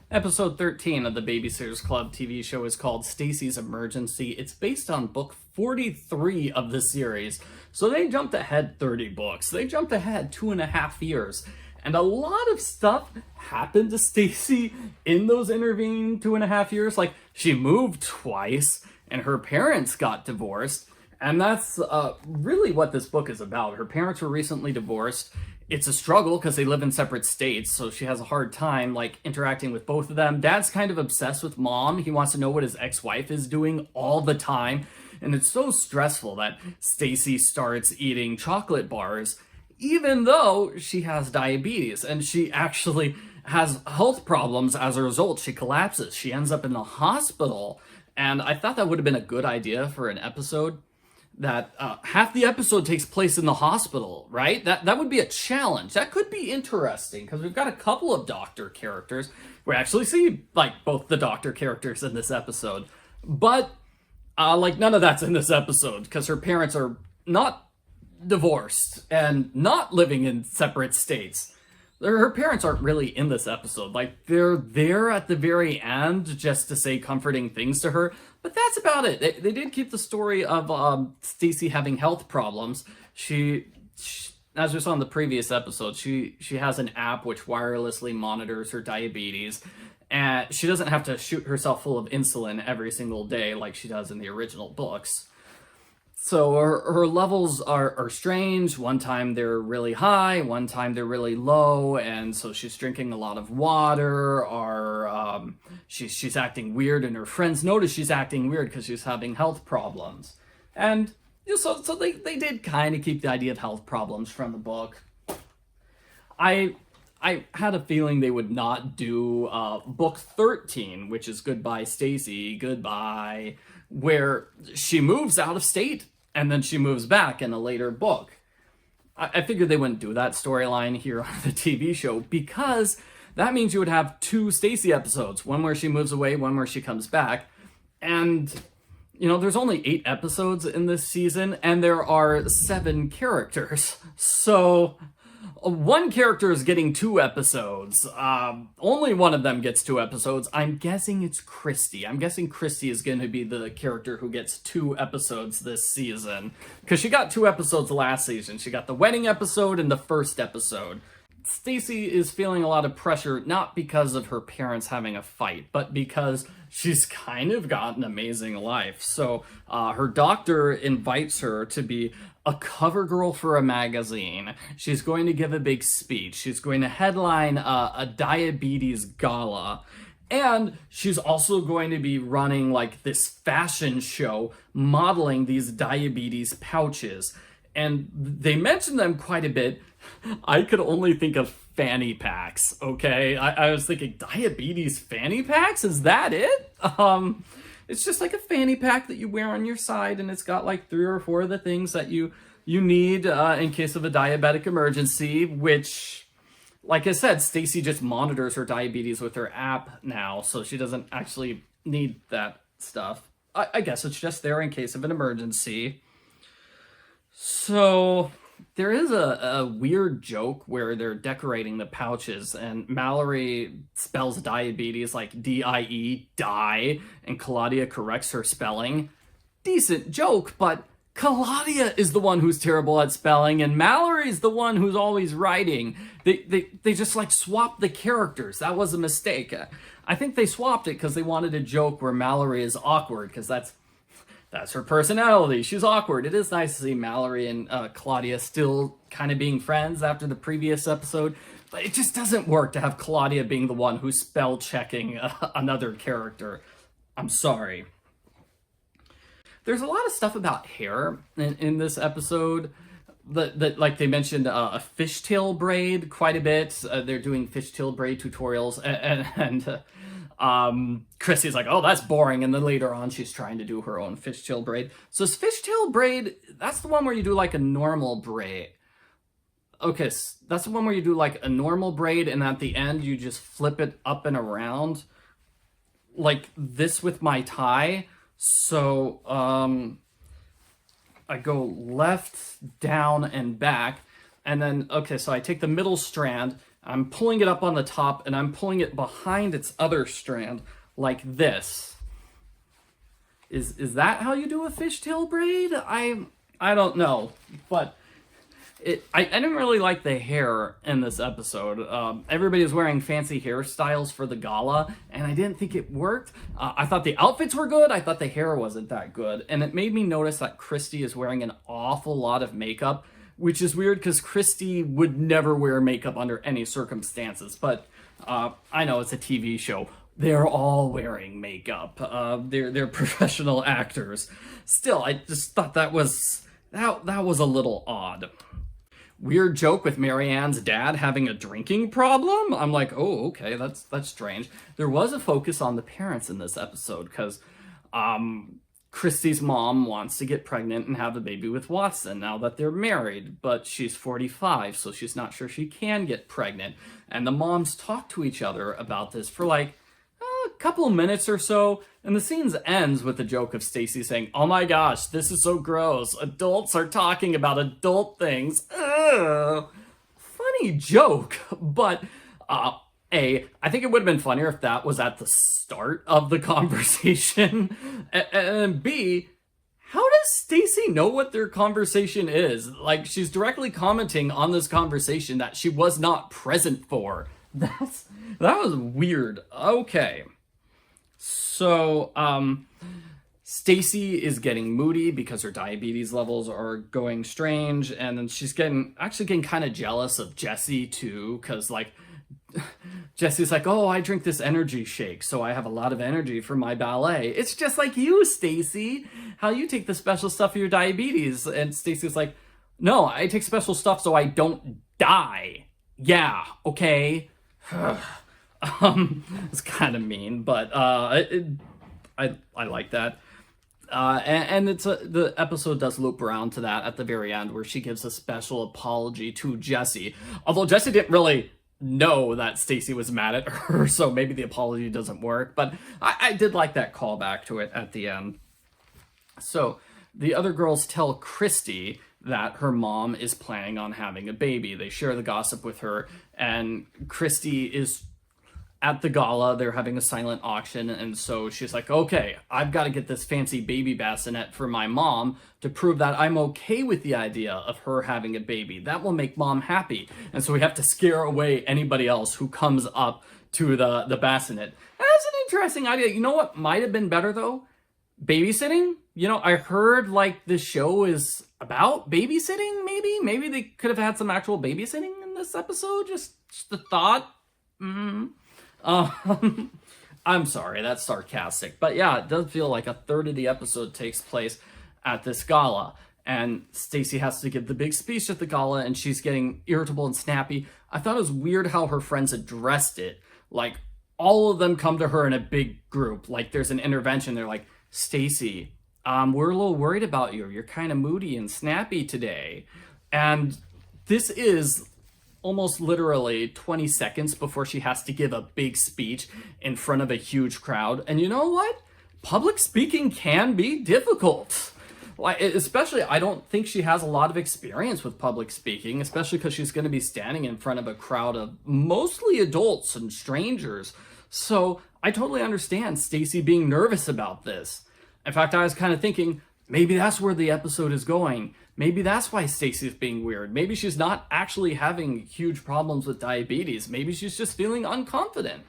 Episode 13 of the Babysitters Club TV show is called Stacey's Emergency. It's based on book 43 of the series, so they jumped ahead 30 books. They jumped ahead 2.5 years. And a lot of stuff happened to Stacey in those intervening 2.5 years. Like, she moved twice, and her parents got divorced. And that's really what this book is about. Her parents were recently divorced. It's a struggle because they live in separate states, so she has a hard time, like, interacting with both of them. Dad's kind of obsessed with mom. He wants to know what his ex-wife is doing all the time. And it's so stressful that Stacey starts eating chocolate bars, even though she has diabetes. And she actually has health problems as a result. She collapses. She ends up in the hospital. And I thought that would have been a good idea for an episode that half the episode takes place in the hospital, right? That would be a challenge. That could be interesting because we've got a couple of doctor characters. We actually see like both the doctor characters in this episode, but like none of that's in this episode because her parents are not divorced and not living in separate states. Her parents aren't really in this episode. Like, they're there at the very end just to say comforting things to her, but that's about it. They did keep the story of Stacey having health problems. She, as we saw in the previous episode, she has an app which wirelessly monitors her diabetes, and she doesn't have to shoot herself full of insulin every single day like she does in the original books. So her levels are strange. One time they're really high, one time they're really low, and so she's drinking a lot of water, or she's acting weird, and her friends notice she's acting weird because she's having health problems. And so they did kind of keep the idea of health problems from the book. I had a feeling they would not do book 13, which is Goodbye Stacey, Goodbye, where she moves out of state and then she moves back in a later book. I figured they wouldn't do that storyline here on the TV show because that means you would have 2 Stacey episodes, one where she moves away, one where she comes back. And, you know, there's only 8 episodes in this season and there are 7 characters. So one character is getting 2 episodes. Only one of them gets 2 episodes. I'm guessing it's Kristy. I'm guessing Kristy is going to be the character who gets 2 episodes this season. Because she got 2 episodes last season. She got the wedding episode and the first episode. Stacey is feeling a lot of pressure, not because of her parents having a fight, but because she's kind of got an amazing life. So her doctor invites her to be a cover girl for a magazine. She's going to give a big speech. She's going to headline a diabetes gala. And she's also going to be running like this fashion show modeling these diabetes pouches. And they mention them quite a bit. I could only think of fanny packs, okay? I was thinking, diabetes fanny packs? Is that it? It's just like a fanny pack that you wear on your side, and it's got like 3 or 4 of the things that you need in case of a diabetic emergency, which, like I said, Stacey just monitors her diabetes with her app now, so she doesn't actually need that stuff. I guess it's just there in case of an emergency. So there is a weird joke where they're decorating the pouches and Mallory spells diabetes like D-I-E, die, and Claudia corrects her spelling. Decent joke, but Claudia is the one who's terrible at spelling and Mallory's the one who's always writing. They just like swapped the characters. That was a mistake. I think they swapped it because they wanted a joke where Mallory is awkward because that's her personality. She's awkward. It is nice to see Mallory and Claudia still kind of being friends after the previous episode, but it just doesn't work to have Claudia being the one who's spell checking another character. I'm sorry. There's a lot of stuff about hair in this episode. That like they mentioned a fishtail braid quite a bit. They're doing fishtail braid tutorials and Kristy's like, oh, that's boring. And then later on, she's trying to do her own fishtail braid. So is fishtail braid, that's the one where you do like a normal braid. Okay, so that's the one where you do like a normal braid and at the end you just flip it up and around like this with my tie. So I go left, down, and back. And then, okay, so I take the middle strand, I'm pulling it up on the top, and I'm pulling it behind its other strand, like this. Is that how you do a fishtail braid? I don't know, but I didn't really like the hair in this episode. Everybody was wearing fancy hairstyles for the gala, and I didn't think it worked. I thought the outfits were good. I thought the hair wasn't that good, and it made me notice that Kristy is wearing an awful lot of makeup, which is weird because Kristy would never wear makeup under any circumstances. But I know it's a TV show. They're all wearing makeup. They're professional actors. Still, I just thought that was a little odd. Weird joke with Marianne's dad having a drinking problem. I'm like, oh, okay, that's strange. There was a focus on the parents in this episode because Kristy's mom wants to get pregnant and have a baby with Watson now that they're married, but she's 45, so she's not sure she can get pregnant. And the moms talk to each other about this for like a couple minutes or so, and the scene ends with the joke of Stacey saying, "Oh my gosh, this is so gross. Adults are talking about adult things." Ugh. Funny joke, but I think it would have been funnier if that was at the start of the conversation. And B, how does Stacey know what their conversation is? Like, she's directly commenting on this conversation that she was not present for. That was weird. Okay. So, Stacey is getting moody because her diabetes levels are going strange, and then she's getting kind of jealous of Jesse too, because like Jesse's like, "Oh, I drink this energy shake, so I have a lot of energy for my ballet." It's just like you, Stacey, how you take the special stuff for your diabetes. And Stacey's like, "No, I take special stuff so I don't die." Yeah, okay. It's kind of mean, but I like that. And the episode does loop around to that at the very end, where she gives a special apology to Jesse. Although Jesse didn't really know that Stacey was mad at her, so maybe the apology doesn't work. But I did like that callback to it at the end. So the other girls tell Kristy that her mom is planning on having a baby. They share the gossip with her, and Kristy is at the gala. They're having a silent auction, and so she's like, "Okay, I've got to get this fancy baby bassinet for my mom to prove that I'm okay with the idea of her having a baby. That will make mom happy." And so we have to scare away anybody else who comes up to the bassinet. That's an interesting idea. You know what might have been better, though? Babysitting. You know, I heard like this show is about babysitting, maybe they could have had some actual babysitting in this episode. Just the thought. I'm sorry, that's sarcastic, but yeah, it does feel like a third of the episode takes place at this gala, and Stacey has to give the big speech at the gala, and she's getting irritable and snappy. I thought it was weird how her friends addressed it. Like, all of them come to her in a big group, like there's an intervention. They're like, "Stacey, we're a little worried about you. You're kind of moody and snappy today." And this is almost literally 20 seconds before she has to give a big speech in front of a huge crowd. And you know what? Public speaking can be difficult. Like, especially, I don't think she has a lot of experience with public speaking, especially because she's going to be standing in front of a crowd of mostly adults and strangers. So I totally understand Stacey being nervous about this. In fact, I was kind of thinking, maybe that's where the episode is going. Maybe that's why Stacey's being weird. Maybe she's not actually having huge problems with diabetes. Maybe she's just feeling unconfident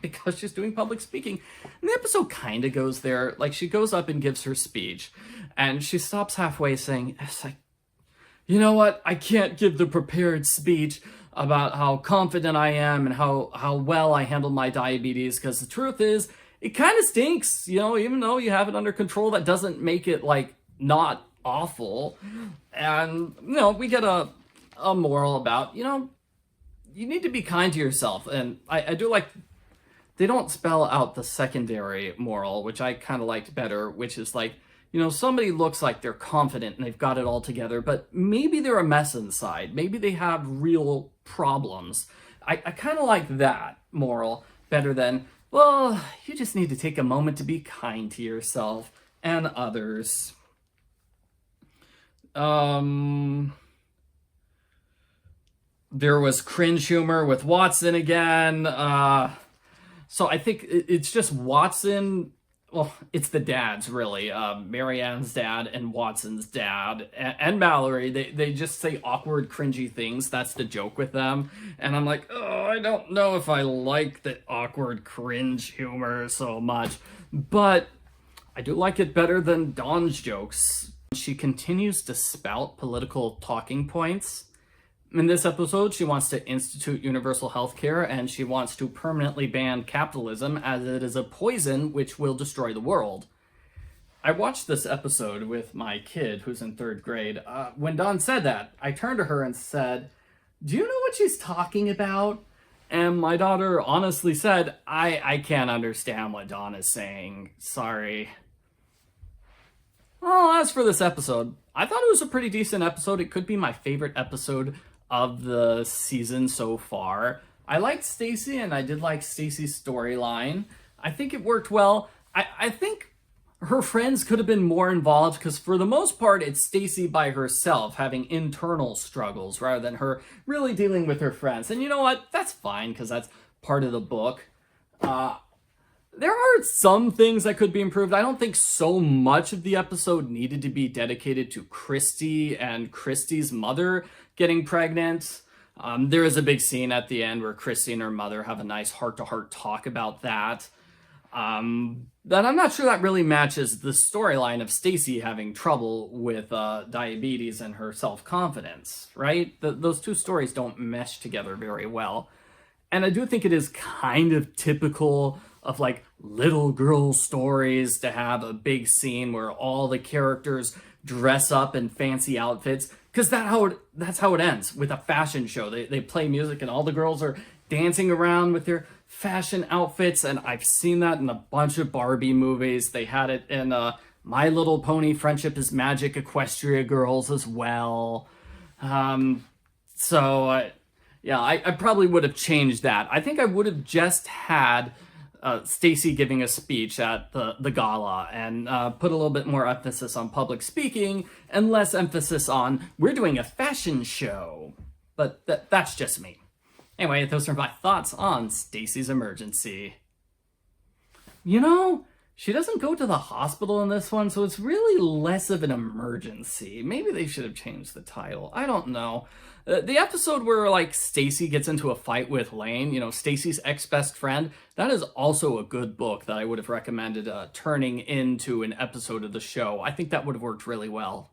because she's doing public speaking. And the episode kind of goes there. Like, she goes up and gives her speech, and she stops halfway saying, it's like, "You know what? I can't give the prepared speech about how confident I am and how well I handled my diabetes, because the truth is, it kind of stinks. You know, even though you have it under control, that doesn't make it, like, not awful." And, you know, we get a moral about, you know, you need to be kind to yourself. And I do like, they don't spell out the secondary moral, which I kind of liked better, which is like, you know, somebody looks like they're confident and they've got it all together, but maybe they're a mess inside. Maybe they have real problems. I kind of like that moral better than, well, you just need to take a moment to be kind to yourself and others. There was cringe humor with Watson again. So I think it's just Watson. Well, it's the dads, really. Marianne's dad and Watson's dad and Mallory. They just say awkward, cringy things. That's the joke with them. And I'm like, oh, I don't know if I like the awkward, cringe humor so much. But I do like it better than Dawn's jokes. She continues to spout political talking points. In this episode, she wants to institute universal health care, and she wants to permanently ban capitalism as it is a poison which will destroy the world. I watched this episode with my kid who's in 3rd grade. When Dawn said that, I turned to her and said, "Do you know what she's talking about?" And my daughter honestly said, I can't understand what Dawn is saying. Sorry. Well, as for this episode, I thought it was a pretty decent episode. It could be my favorite episode of the season so far. I liked Stacey, and I did like Stacey's storyline. I think it worked well. I think her friends could have been more involved, because for the most part, it's Stacey by herself having internal struggles rather than her really dealing with her friends. And you know what? That's fine, because that's part of the book. There are some things that could be improved. I don't think so much of the episode needed to be dedicated to Kristy and Kristy's mother getting pregnant. There is a big scene at the end where Kristy and her mother have a nice heart-to-heart talk about that. But I'm not sure that really matches the storyline of Stacey having trouble with diabetes and her self-confidence, right? Those two stories don't mesh together very well. And I do think it is kind of typical of like little girl stories to have a big scene where all the characters dress up in fancy outfits, because that's how it ends with a fashion show. They play music and all the girls are dancing around with their fashion outfits, and I've seen that in a bunch of Barbie movies. They had it in My Little Pony Friendship is Magic Equestria Girls as well. Yeah, I probably would have changed that. I think I would have just had Stacey giving a speech at the gala and put a little bit more emphasis on public speaking and less emphasis on we're doing a fashion show. But that's just me. Anyway, those are my thoughts on Stacey's emergency. You know, she doesn't go to the hospital in this one, so it's really less of an emergency. Maybe they should have changed the title. I don't know. The episode where, like, Stacey gets into a fight with Lane, you know, Stacey's ex-best friend, that is also a good book that I would have recommended turning into an episode of the show. I think that would have worked really well.